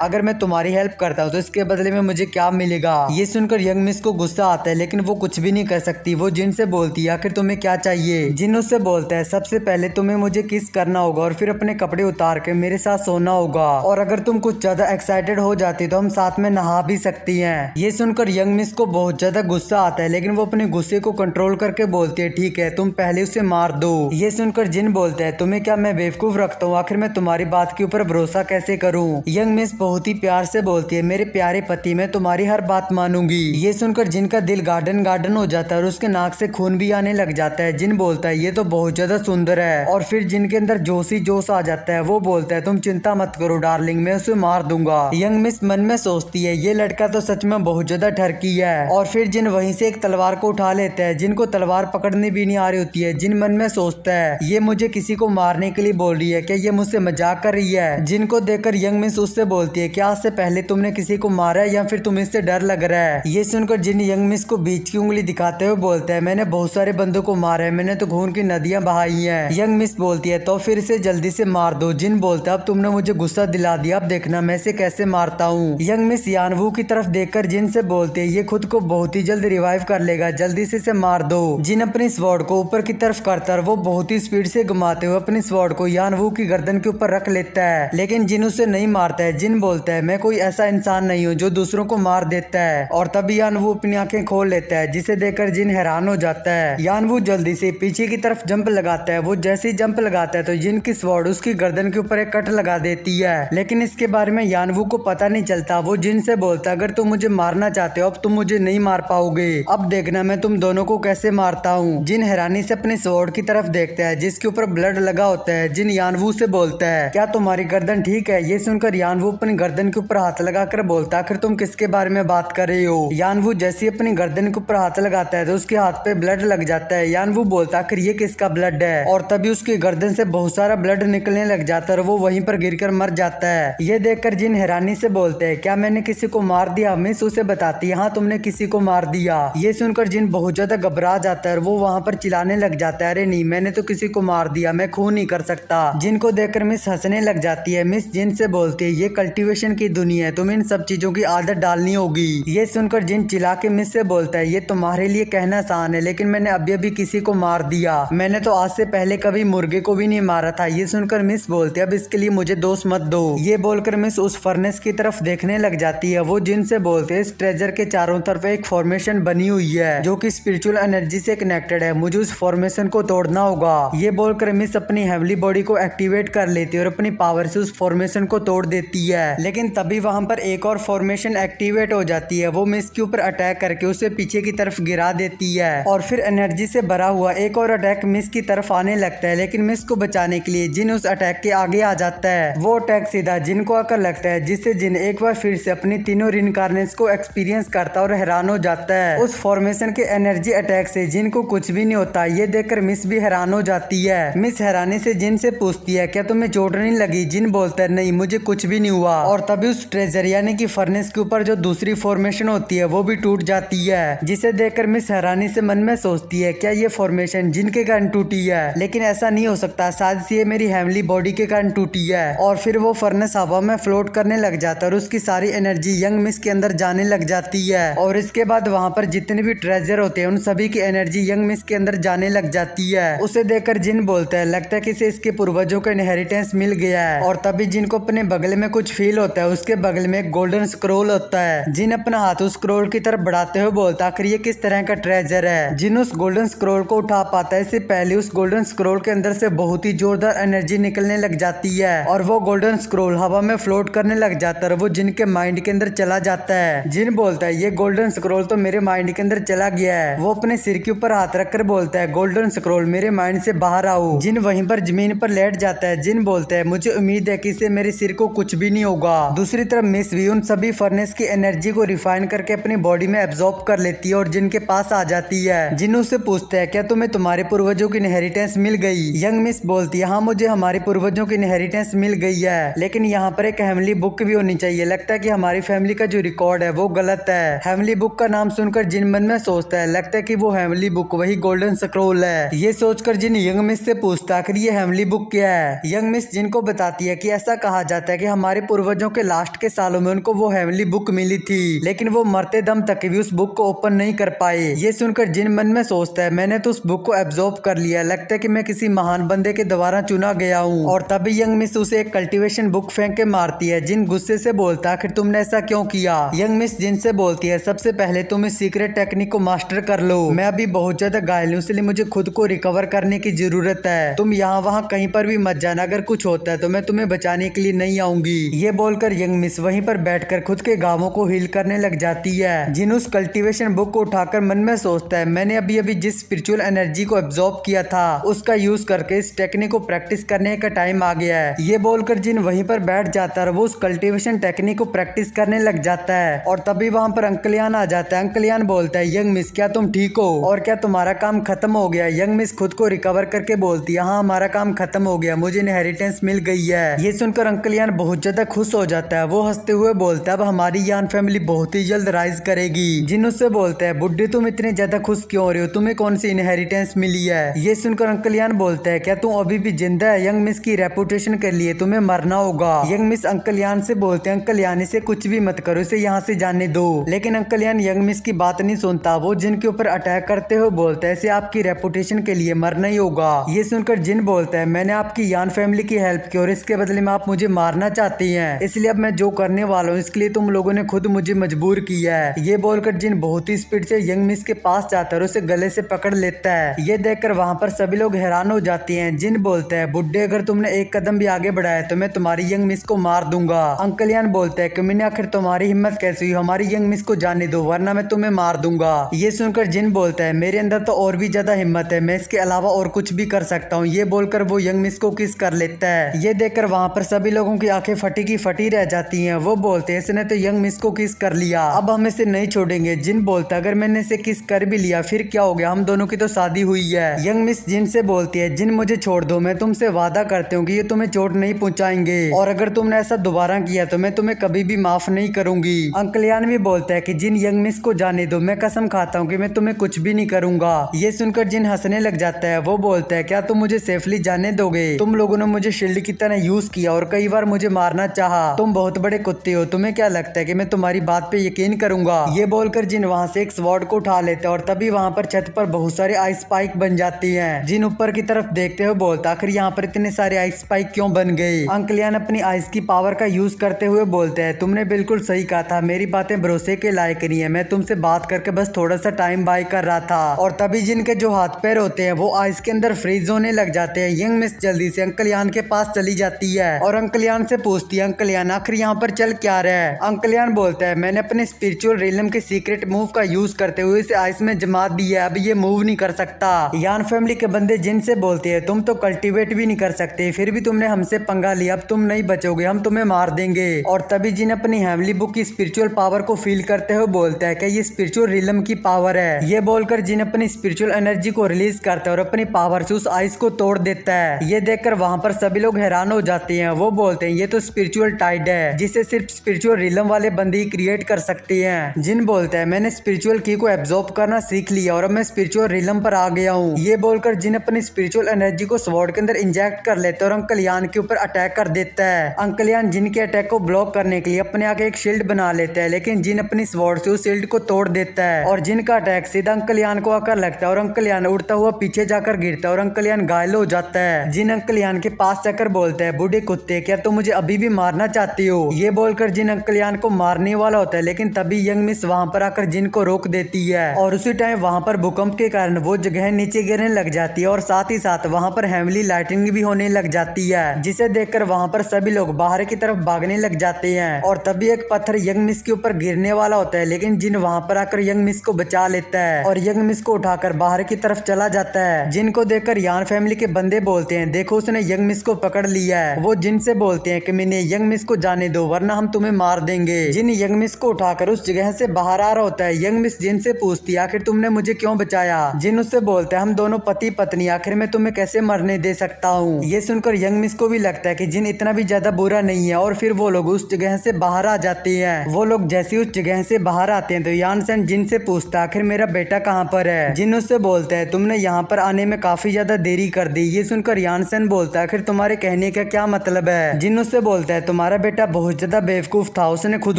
अगर मैं तुम्हारी हेल्प करता हूँ तो इसके बदले में मुझे क्या मिलेगा। ये सुनकर यंग मिस को गुस्सा आता है, लेकिन वो कुछ भी नहीं कर सकती। वो जिन से बोलती है, आखिर तुम्हें क्या चाहिए। जिन उससे बोलता है, सबसे पहले तुम्हें मुझे किस करना होगा और फिर अपने कपड़े उतार के मेरे साथ सोना होगा, और अगर तुम कुछ ज्यादा एक्साइटेड हो जाती तो हम साथ में नहा भी सकती हैं। ये सुनकर यंग मिस को बहुत ज्यादा गुस्सा आता है, लेकिन वो अपने गुस्से को कंट्रोल करके बोलती है, ठीक है तुम पहले उसे मार दो। ये सुनकर जिन बोलता है, तुम्हें क्या मैं बेवकूफ रखता हूँ, आखिर मैं तुम्हारी बात के ऊपर भरोसा कैसे करूँ। यंग मिस बहुत ही प्यार से बोलती है, मेरे प्यारे पति मैं तुम्हारी हर बात मानूंगी। ये सुनकर जिन का दिल गार्डन गार्डन हो जाता है और उसके नाक से खून भी आने लग जाता है। जिन बोलता है, ये तो बहुत ज्यादा सुंदर है, और फिर जिन के अंदर जोश ही जोश आ जाता है। वो बोलता है, तुम चिंता मत करो डार्लिंग, मैं उसे मार दूंगा। यंग मिस मन में सोचती है, ये लड़का तो सच में बहुत ज्यादा ठरकी है, और फिर जिन वहीं से एक तलवार को उठा लेता है। जिनको तलवार पकड़नी भी नहीं आ रही होती है। जिन मन में सोचता है, ये मुझे किसी को मारने के लिए बोल रही है क्या, ये मुझसे मजाक कर रही है। जिनको देखकर यंग मिस उससे बोलती है, क्या आज से पहले तुमने किसी को मारा है या फिर तुम्हें इससे डर लग रहा है। ये सुनकर जिन यंग मिस को बीच की उंगली दिखाते हुए बोलता है, मैंने बहुत सारे बंदों को मारा है, मैंने तो खून की नदियां बहाई हैं। यंग मिस बोलती है, तो फिर इसे जल्दी से मार दो। जिन बोलता है, अब तुमने मुझे गुस्सा दिला दिया, अब देखना मैं इसे कैसे मारता हूँ। यंग मिस यानवू की तरफ देखकर जिन से बोलते है, ये खुद को बहुत ही जल्द रिवाइव कर लेगा, जल्दी से इसे मार दो। जिन अपनी स्वॉर्ड को ऊपर की तरफ करता है, वो बहुत ही स्पीड से घुमाते हुए अपनी स्वॉर्ड को यानवू की गर्दन के ऊपर रख लेता है, लेकिन जिन उसे नहीं मारता है। जिन बोलता है, मैं कोई ऐसा इंसान नहीं हूँ जो दूसरों को मार देता है, और तभी यानवू अपनी आंखें खोल लेता है, जिसे देखकर जिन हैरान हो जाता है। यानवू जल्दी से पीछे की तरफ जंप लगाता है। वो जैसे ही जंप लगाता है तो जिन की स्वॉर्ड उसकी गर्दन के ऊपर एक कट लगा देती है, लेकिन इसके बारे में यानवू को पता नहीं चलता। वो जिन से बोलता है, अगर तुम मुझे मारना चाहते हो अब तुम मुझे नहीं मार पाओगे, अब देखना मैं तुम दोनों को कैसे मारता हूँ। जिन हैरानी से अपने स्वॉर्ड की तरफ देखता है जिसके ऊपर ब्लड लगा होता है। जिन यानवू से बोलता है, क्या तुम्हारी गर्दन ठीक है। ये सुनकर यानवू अपनी गर्दन के ऊपर हाथ लगाकर बोलता है, आखिर तुम किसके बारे में बात कर रहे हो। यानवू जैसे अपनी गर्दन के ऊपर हाथ लगाता है तो उसके हाथ पे ब्लड लग जाता है। यानवू बोलता है, आखिर ये किसका ब्लड है, और तभी उसकी गर्दन से बहुत सारा ब्लड निकलने लग जाता है और वो वहीं पर गिरकर मर जाता है। ये देखकर जिन हैरानी से बोलते हैं, क्या मैंने किसी को मार दिया। मिस उसे बताती है, हाँ तुमने किसी को मार दिया। ये सुनकर जिन बहुत ज्यादा घबरा जाता है और वो वहाँ पर चिल्लाने लग जाता है, अरे नहीं मैंने तो किसी को मार दिया, मैं खून नहीं कर सकता। जिनको देखकर मिस हंसने लग जाती है। मिस जिन से बोलती है, ये कल्टीवेशन की दुनिया है, तुम्हें इन सब चीजों की आदत डालनी होगी। ये सुनकर जिन चिल्ला के मिस से बोलता है, ये तुम्हारे लिए कहना आसान है, लेकिन मैंने अभी अभी किसी को मार दिया, मैंने तो आज से पहले कभी मुर्गे को भी नहीं मारा था। ये सुनकर मिस बोलती है, अब इसके लिए मुझे दोष मत दो। ये बोलकर मिस उस फर्नेस की तरफ देखने लग जाती है। वो जिन से बोलते हैं, इस ट्रेजर के चारों तरफ एक फॉर्मेशन बनी हुई है जो कि स्पिरिचुअल एनर्जी से कनेक्टेड है, मुझे उस फॉर्मेशन को तोड़ना होगा। ये बोलकर मिस अपनी हेवली बॉडी को एक्टिवेट कर लेती है और अपनी पावर से उस फॉर्मेशन को तोड़ देती है, लेकिन तभी वहां पर एक और फॉर्मेशन एक्टिवेट हो जाती है। वो मिस के ऊपर अटैक करके उसे पीछे की तरफ गिरा देती है, और फिर एनर्जी से भरा हुआ एक और अटैक मिस की तरफ आने लगता है, लेकिन मिस को बचाने के लिए जिन उस अटैक के आगे आ जाता है। वो अटैक सीधा जिन को आकर लगता है, जिससे जिन एक बार फिर से अपनी तीनों रिनकार्नेट्स को एक्सपीरियंस करता और हैरान हो जाता है। उस फॉर्मेशन के एनर्जी अटैक से जिन को कुछ भी नहीं होता। ये देखकर मिस भी हैरान हो जाती है। मिस हैरानी से जिन से पूछती है, क्या तुम्हें चोट नहीं लगी। जिन बोलता है, नहीं मुझे कुछ भी नहीं हुआ, और तभी उस ट्रेजर यानी कि फर्नेस के ऊपर जो दूसरी फॉर्मेशन होती है वो भी टूट जाती है, जिसे देखकर मिस हैरानी से मन में सोचती है, क्या ये फॉर्मेशन जिन के कारण टूटी है, लेकिन ऐसा नहीं हो सकता, शायद ये मेरी हेवनली बॉडी के कारण टूटी है। और फिर वो फर्नेस हवा में फ्लोट करने लग जाता है और उसकी सारी एनर्जी यंग मिस के अंदर जाने लग जाती है, और इसके बाद वहाँ पर जितने भी ट्रेजर होते हैं उन सभी की एनर्जी यंग मिस के अंदर जाने लग जाती है। उसे देखकर जिन बोलता है, लगता है कि इसे इसके पूर्वजों का इनहेरिटेंस मिल गया है, और तभी जिन को अपने बगल में कुछ फील होता है। उसके बगल में एक गोल्डन स्क्रोल होता है। जिन अपना हाथ उस स्क्रोल की तरफ बढ़ाते हुए बोलता, आखिर ये किस तरह का ट्रेजर है। जिन उस गोल्डन स्क्रोल को उठा पाता है, इससे पहले उस गोल्डन स्क्रोल के अंदर से बहुत ही जोरदार एनर्जी निकलने लग जाती है, और वो गोल्डन स्क्रोल हवा में फ्लोट करने लग जाता है, वो जिन के माइंड के अंदर चला जाता है। जिन बोलता है, ये गोल्डन स्क्रोल तो मेरे माइंड के अंदर चला गया है। वो अपने सिर के ऊपर हाथ रखकर बोलता है, गोल्डन स्क्रोल मेरे माइंड से बाहर आओ। जिन वहीं पर जमीन पर लेट जाता है। जिन बोलता है, मुझे उम्मीद है कि इससे मेरे सिर को कुछ भी नहीं होगा। दूसरी तरफ मिस भी उन सभी फर्नेस की एनर्जी को रिफाइन करके अपनी बॉडी में एब्जॉर्ब कर लेती है और जिन के पास आ जाती है। जिन उससे पूछता है, क्या तुम्हें तुम्हारे पूर्वजों की इनहेरिटेंस मिल गई। यंग मिस बोलती है, हाँ मुझे हमारे पूर्वजों की इनहेरिटेंस मिल गई है, लेकिन यहाँ पर एक हेवनली बुक भी होनी चाहिए। लगता है कि हमारी फैमिली का जो रिकॉर्ड है वो गलत है। हेवनली बुक का नाम सुनकर जिन मन में सोचता है, लगता है कि वो हेवनली बुक वही गोल्डन स्क्रोल है। ये सोचकर जिन यंग मिस से पूछता है, आखिर ये ये हेमली बुक क्या है। यंग मिस जिन को बताती है कि ऐसा कहा जाता है कि हमारे पूर्वजों के लास्ट के सालों में उनको वो हेमली बुक मिली थी, लेकिन वो मरते दम तक भी उस बुक को ओपन नहीं कर पाए। ये सुनकर जिन मन में सोचता है मैंने तो उस बुक को एब्जॉर्ब कर लिया, लगता है कि मैं किसी महान बंदे के द्वारा चुना गया हूँ। और तभी यंग मिस उसे एक कल्टीवेशन बुक फेंक के मारती है। जिन गुस्से से बोलता है आखिर तुमने ऐसा क्यों किया। यंग मिस जिन से बोलती है सबसे पहले तुम इस सीक्रेट टेक्निक को मास्टर कर लो, मैं अभी बहुत ज्यादा घायल हूँ इसलिए मुझे खुद को रिकवर करने की जरूरत है। तुम यहाँ वहाँ कहीं पर भी मत जाना, अगर कुछ होता है तो मैं तुम्हें बचाने के लिए नहीं आऊंगी। ये बोलकर यंग मिस वहीं पर बैठकर खुद के घावों को हील करने लग जाती है। जिन उस कल्टीवेशन बुक को उठाकर मन में सोचता है मैंने अभी अभी जिस स्पिरिचुअल एनर्जी को एब्जॉर्ब किया था उसका यूज करके इस टेक्निक को प्रैक्टिस करने का टाइम आ गया है। ये बोलकर जिन वहीं पर बैठ जाता है, वो उस कल्टीवेशन टेक्निक को प्रैक्टिस करने लग जाता है। और तभी वहां पर अंकलियान आ जाता है। अंकलियान बोलता है यंग मिस क्या तुम ठीक हो और क्या तुम्हारा काम खत्म हो गया। यंग मिस खुद को रिकवर करके बोलती है हाँ हमारा काम खत्म हो गया, मुझे इनहेरिटेंस मिल गई है। ये सुनकर अंकलियान बहुत ज्यादा खुश हो जाता है। वो हंसते हुए बोलता है अब हमारी यान फैमिली बहुत ही जल्द राइज करेगी। जिन उससे बोलता है बुड्ढी तुम इतने ज्यादा खुश क्यों हो रहे हो, तुम्हें कौन सी इनहेरिटेंस मिली है। ये सुनकर अंकलियान बोलता है क्या तुम अभी भी जिंदा है, यंग मिस की रेपुटेशन के लिए तुम्हें मरना होगा। यंग मिस अंकलियान से बोलते हैं अंकलियान इसे कुछ भी मत करो, इसे यहाँ से जाने दो। लेकिन अंकलियान यंग मिस की बात नहीं सुनता। वो जिन के ऊपर अटैक करते हुए बोलता है इसे आपकी रेपुटेशन के लिए मरना ही होगा। ये सुनकर जिन बोलता है मैंने आपकी यान फैमिली की हेल्प की और इसके बदले में आप मुझे मारना चाहती हैं, इसलिए अब मैं जो करने वाला हूँ इसके लिए तुम लोगों ने खुद मुझे मजबूर किया है। ये बोलकर जिन बहुत ही स्पीड से यंग मिस के पास जाता है और उसे गले से पकड़ लेता है। ये देखकर वहाँ पर सभी लोग हैरान हो जाते हैं। जिन बोलता है बुड्ढे अगर तुमने एक कदम भी आगे बढ़ाया तो मैं तुम्हारी यंग मिस को मार दूंगा। अंकलियान बोलता है कि मैंने आखिर तुम्हारी हिम्मत कैसे हुई, हमारी यंग मिस को जाने दो वरना मैं तुम्हें मार दूंगा। ये सुनकर जिन बोलता है मेरे अंदर तो और भी ज्यादा हिम्मत है, मैं इसके अलावा और कुछ भी कर सकता हूँ। ये बोलकर वो यंग मिस को किस कर लेता है। ये देखकर वहाँ पर सभी लोगों की आंखें फटी की फटी रह जाती हैं। वो बोलते हैं इसने तो यंग मिस को किस कर लिया, अब हम इसे नहीं छोड़ेंगे। जिन बोलता है अगर मैंने इसे किस कर भी लिया फिर क्या हो गया, हम दोनों की तो शादी हुई है। यंग मिस जिन से बोलती है जिन मुझे छोड़ दो, मैं तुमसे वादा करती हूँ कि ये तुम्हें चोट नहीं पहुंचाएंगे और अगर तुमने ऐसा दोबारा किया तो मैं तुम्हें कभी भी माफ नहीं करूंगी। अंकलियान भी बोलता है कि जिन यंग मिस को जाने दो, मैं कसम खाता हूँ कि मैं तुम्हें कुछ भी नहीं करूंगा। ये सुनकर जिन हंसने लग जाता है। वो बोलता है क्या तुम मुझे सेफली जाने दोगे, तुम लोगों ने मुझे शील्ड की तरह यूज किया और कई बार मुझे मारना चाहा, तुम बहुत बड़े कुत्ते हो, तुम्हें क्या लगता है कि मैं तुम्हारी बात पे यकीन करूंगा। ये बोलकर जिन वहाँ से एक स्वॉर्ड को उठा लेते हैं और तभी वहाँ पर छत पर बहुत सारे आइस स्पाइक बन जाती हैं। जिन ऊपर की तरफ देखते हुए बोलता आखिर यहाँ पर इतने सारे आइस स्पाइक क्यों बन गए। अंकलियान अपनी आइस की पावर का यूज करते हुए बोलते हैं तुमने बिल्कुल सही कहा था, मेरी बातें भरोसे के लायक नहीं है, मैं तुमसे बात करके बस थोड़ा सा टाइम बाय कर रहा था। और तभी जिनके जो हाथ पैर होते हैं वो आइस के अंदर फ्रीज होने लग जाते हैं। यंग मिस जल्दी से अंकलियान के पास चली जाती है और अंकलियान से पूछती है अंकलियान आखिर यहाँ पर चल क्या रहा है। अंकलियान बोलता है मैंने अपने स्पिरिचुअल रिलम के सीक्रेट मूव का यूज करते हुए इसे आइस में जमा दिया, अब ये मूव नहीं कर सकता। यान फैमिली के बंदे जिन से बोलते हैं तुम तो कल्टीवेट भी नहीं कर सकते, फिर भी तुमने हमसे पंगा लिया, अब तुम नहीं बचोगे, हम तुम्हें मार देंगे। और तभी जिन अपनी हेमली बुक की स्पिरिचुअल पावर को फील करते हुए बोलता है कि ये स्पिरिचुअल रिलम की पावर है। ये बोलकर जिन अपनी स्पिरिचुअल एनर्जी को रिलीज करता है और अपनी पावर से उस आइस को तोड़ देता है। ये देखकर वहाँ पर सभी लोग हैरान हो जाते हैं। वो बोलते हैं ये तो स्पिरिचुअल टाइड है जिसे सिर्फ स्पिरिचुअल रिलम वाले बंदे ही क्रिएट कर सकते हैं। जिन बोलता है मैंने स्पिरिचुअल की को एब्जॉर्ब करना सीख लिया और अब मैं स्पिरिचुअल रिलम पर आ गया हूँ। ये बोलकर जिन अपनी स्पिरिचुअल एनर्जी को स्वॉर्ड के अंदर इंजेक्ट कर लेता है और अंकलियान के ऊपर अटैक कर देता है। अंकलियान जिन के अटैक को ब्लॉक करने के लिए अपने आगे एक शील्ड बना लेता है, लेकिन जिन अपनी स्वॉर्ड से उस शील्ड को तोड़ देता है और जिन का अटैक सीधा अंकलियान को आकर लगता है और अंकलियान उड़ता हुआ पीछे जाकर गिरता है और अंकलियान घायल हो जाता है। जिन अंकलियान के पास जाकर बोलता है बूढ़े कुत्ते क्या तुम मुझे अभी भी मारना चाहती हो। ये बोलकर जिन अंकलियान को मारने वाला होता है, लेकिन तभी यंग मिस वहाँ पर आकर जिन को रोक देती है और उसी टाइम वहाँ पर भूकंप के कारण वो जगह नीचे गिरने लग जाती है और साथ ही साथ वहाँ पर हेमली लाइटिंग भी होने लग जाती है, जिसे देखकर वहाँ पर सभी लोग बाहर की तरफ भागने लग जाते हैं। और तभी एक पत्थर यंग मिस के ऊपर गिरने वाला होता है, लेकिन जिन वहाँ पर आकर यंग मिस को बचा लेता है और यंग मिस को उठाकर बाहर की तरफ चला जाता है। जिन को देखकर यान फैमिली के बंदे बोलते हैं देखो उसने यंग मिस को पकड़ लिया है। वो जिन से बोलते हैं कि मैंने यंग मिस को जाने दो वरना हम तुम्हें मार देंगे। जिन यंग मिस को उठाकर उस जगह से बाहर आ रहा होता है। यंग मिस जिन से पूछती है आखिर तुमने मुझे क्यों बचाया। जिन उससे बोलते हैं हम दोनों पति पत्नी, आखिर मैं तुम्हें कैसे मरने दे सकता हूँ। ये सुनकर यंग मिस को भी लगता है कि जिन इतना भी ज्यादा बुरा नहीं है और फिर वो लोग उस जगह से बाहर आ जाते हैं। वो लोग जैसे उस जगह से बाहर आते हैं तो यान सन जिन से पूछता है आखिर मेरा बेटा कहाँ पर है। जिन उससे बोलता है तुमने यहाँ पर आने में काफी ज्यादा देरी कर दी, ये सुनकर यानसेन बोलता है फिर तुम्हारे कहने का क्या मतलब है। जिन उससे बोलता है तुम्हारा बेटा बहुत ज्यादा बेवकूफ था, उसने खुद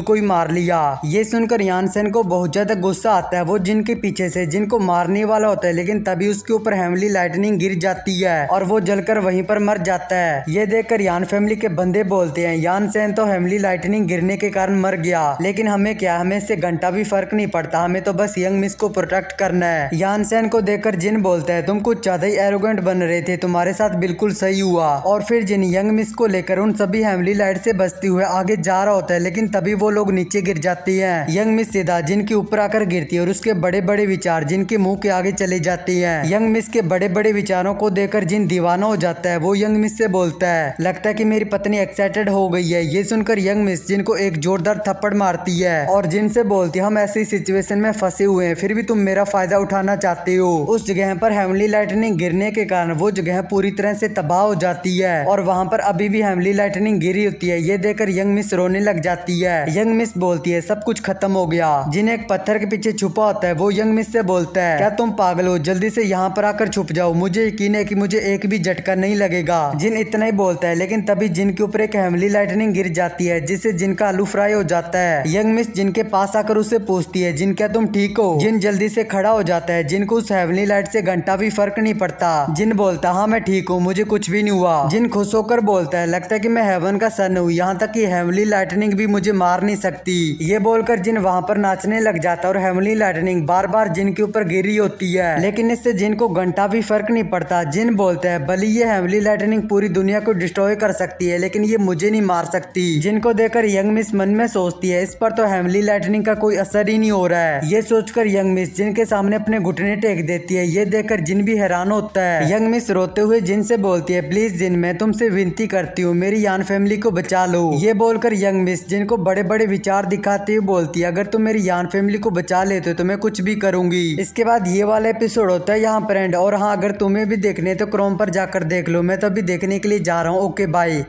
को ही मार लिया। ये सुनकर यानसेन को बहुत ज्यादा गुस्सा आता है। वो जिन के पीछे से जिन को मारने वाला होता है, लेकिन तभी उसके ऊपर हेवनली लाइटनिंग गिर जाती है और वो जलकर वहीं पर मर जाता है। ये देखकर यान फैमिली के बंदे बोलते हैं यानसेन तो हेवनली लाइटनिंग गिरने के कारण मर गया, लेकिन हमें क्या, हमें इससे घंटा भी फर्क नहीं पड़ता, हमें तो बस यंग मिस को प्रोटेक्ट करना है। यानसेन को देखकर जिन बोलता है तुम कुछ ज्यादा ही एरोगेंट बन रहे थे, तुम्हारे साथ बिल्कुल सही हुआ। और फिर जिन यंग मिस को लेकर उन सभी हेवनली लाइट से बचते हुए आगे जा रहा होता है, लेकिन तभी वो लोग नीचे गिर जाती है। यंग मिस सीधा जिन के ऊपर आकर गिरती है और उसके बड़े बड़े विचार जिन के मुंह के आगे चले जाती है। यंग मिस के बड़े बड़े विचारों को देखकर जिन दीवाना हो जाता है। वो यंग मिस से बोलता है लगता है कि मेरी पत्नी एक्साइटेड हो गई है। ये सुनकर यंग मिस जिन को एक जोरदार थप्पड़ मारती है और जिन से बोलती है हम ऐसी सिचुएशन में फंसे हुए हैं, फिर भी तुम मेरा फायदा उठाना चाहते हो। उस जगह पर हेवनली लाइटनिंग गिरने के कारण वो जगह पूरी तरह से तबाह हो जाती है और वहाँ पर अभी भी हेवनली लाइटनिंग गिरी होती है। ये देखकर यंग मिस रोने लग जाती है। यंग मिस बोलती है सब कुछ खत्म हो गया। जिन एक पत्थर के पीछे छुपा होता है। वो यंग मिस से बोलता है क्या तुम पागल हो, जल्दी से यहाँ पर आकर छुप जाओ, मुझे यकीन है कि मुझे एक भी झटका नहीं लगेगा। जिन इतना ही बोलता है, लेकिन तभी जिन के ऊपर एक हेवनली लाइटनिंग गिर जाती है जिससे जिन का आलू फ्राई हो जाता है। यंग मिस जिन के पास आकर उसे पूछती है जिन क्या तुम ठीक हो। जिन जल्दी से खड़ा हो जाता है। जिन को उस हेवनली लाइट से घंटा भी फर्क नहीं पड़ता। जिन बोलता हाँ मैं ठीक हूँ, मुझे कुछ भी नहीं हुआ। जिन खुश होकर बोलता है लगता है कि मैं हेवन का सन हूँ, यहाँ तक कि हेवनली लाइटनिंग भी मुझे मार नहीं सकती। ये बोलकर जिन वहाँ पर नाचने लग जाता है और हेवनली लाइटनिंग बार बार जिन के ऊपर गिरी होती है, लेकिन इससे जिन को घंटा भी फर्क नहीं पड़ता। जिन बोलता है भले ये हेवनली लाइटनिंग पूरी दुनिया को डिस्ट्रॉय कर सकती है, लेकिन ये मुझे नहीं मार सकती। जिनको देखकर यंग मिस मन में सोचती है इस पर तो हेवनली लाइटनिंग का कोई असर ही नहीं हो रहा है। ये सोचकर यंग मिस जिन के सामने अपने घुटने टेक देती है। ये देखकर जिन भी हैरान होता है। यंग मिस रोते हुए जिन से बोलती है प्लीज जिन मैं तुमसे विनती करती हूँ मेरी यान फैमिली को बचा लो। ये बोलकर यंग मिस जिन को बड़े बड़े विचार दिखाते हुए बोलती है अगर तुम मेरी यान फैमिली को बचा लेते हो तो मैं कुछ भी करूंगी। इसके बाद ये वाला एपिसोड होता है यहाँ पर एंड। और हाँ, अगर तुम्हें भी देखने तो क्रोम पर जाकर देख लो, मैं तो अभी देखने के लिए जा रहा हूँ। Okay bye.